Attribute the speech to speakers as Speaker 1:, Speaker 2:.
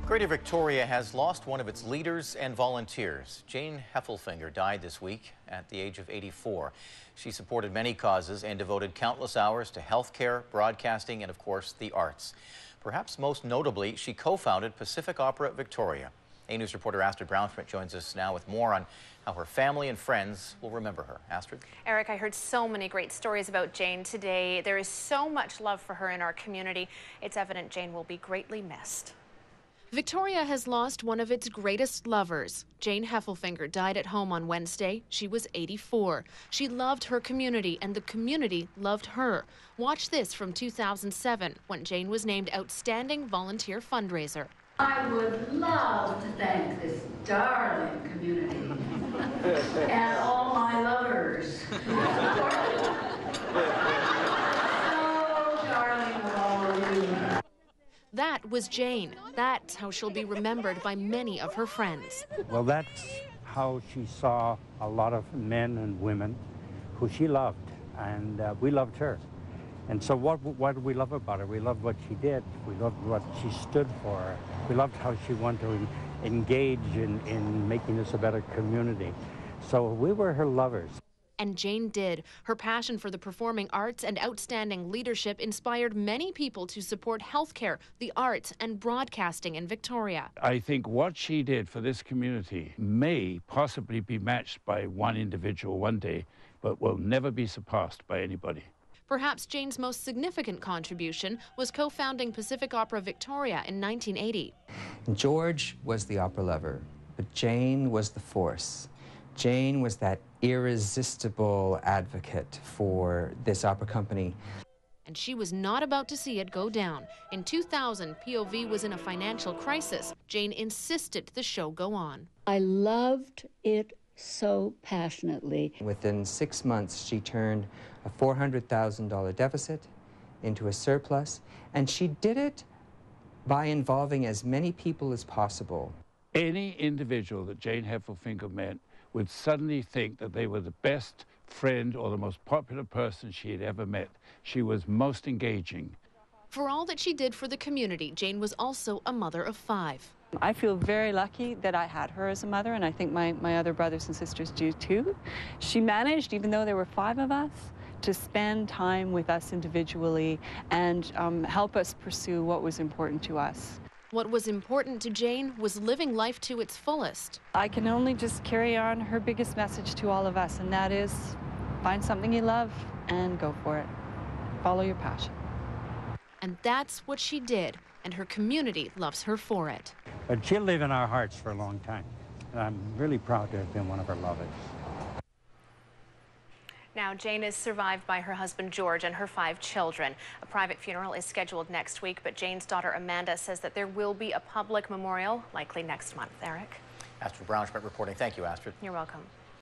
Speaker 1: Greater Victoria has lost one of its leaders and volunteers. Jane Heffelfinger died this week at the age of 84. She supported many causes and devoted countless hours to healthcare, broadcasting, and of course, the arts. Perhaps most notably, she co-founded Pacific Opera Victoria. A-News reporter Astrid Brownschmidt joins us now with more on how her family and friends will remember her. Astrid?
Speaker 2: Eric, I heard so many great stories about Jane today. There is so much love for her in our community. It's evident Jane will be greatly missed.
Speaker 3: Victoria has lost one of its greatest lovers. Jane Heffelfinger died at home on Wednesday. She was 84. She loved her community, and the community loved her. Watch this from 2007, when Jane was named Outstanding Volunteer Fundraiser.
Speaker 4: I would love to thank this darling community and all my lovers. So darling of all of you.
Speaker 3: That was Jane. That's how she'll be remembered by many of her friends.
Speaker 5: Well, that's how she saw a lot of men and women who she loved, and we loved her. And so what do we love about her? We loved what she did. We loved what she stood for. We loved how she wanted to engage in making this a better community. So we were her lovers.
Speaker 3: And Jane did. Her passion for the performing arts and outstanding leadership inspired many people to support healthcare, the arts, and broadcasting in Victoria.
Speaker 6: I think what she did for this community may possibly be matched by one individual one day, but will never be surpassed by anybody.
Speaker 3: Perhaps Jane's most significant contribution was co-founding Pacific Opera Victoria in 1980.
Speaker 7: George was the opera lover, but Jane was the force. Jane was that irresistible advocate for this opera company.
Speaker 3: And she was not about to see it go down. In 2000, POV was in a financial crisis. Jane insisted the show go on.
Speaker 8: I loved it so passionately.
Speaker 7: Within 6 months, she turned a $400,000 deficit into a surplus, and she did it by involving as many people as possible.
Speaker 6: Any individual that Jane Heffelfinger met would suddenly think that they were the best friend or the most popular person she had ever met. She was most engaging.
Speaker 3: For all that she did for the community, Jane was also a mother of 5.
Speaker 9: I feel very lucky that I had her as a mother, and I think my other brothers and sisters do too. She managed, even though there were 5 of us, to spend time with us individually and help us pursue what was important to us.
Speaker 3: What was important to Jane was living life to its fullest.
Speaker 9: I can only just carry on her biggest message to all of us, and that is, find something you love and go for it. Follow your passion.
Speaker 3: And that's what she did, and her community loves her for it.
Speaker 5: But she'll live in our hearts for a long time. And I'm really proud to have been one of her lovers.
Speaker 2: Now, Jane is survived by her husband, George, and her 5 children. A private funeral is scheduled next week, but Jane's daughter, Amanda, says that there will be a public memorial, likely next month. Eric?
Speaker 1: Astrid Brownschmidt reporting. Thank you, Astrid.
Speaker 2: You're welcome.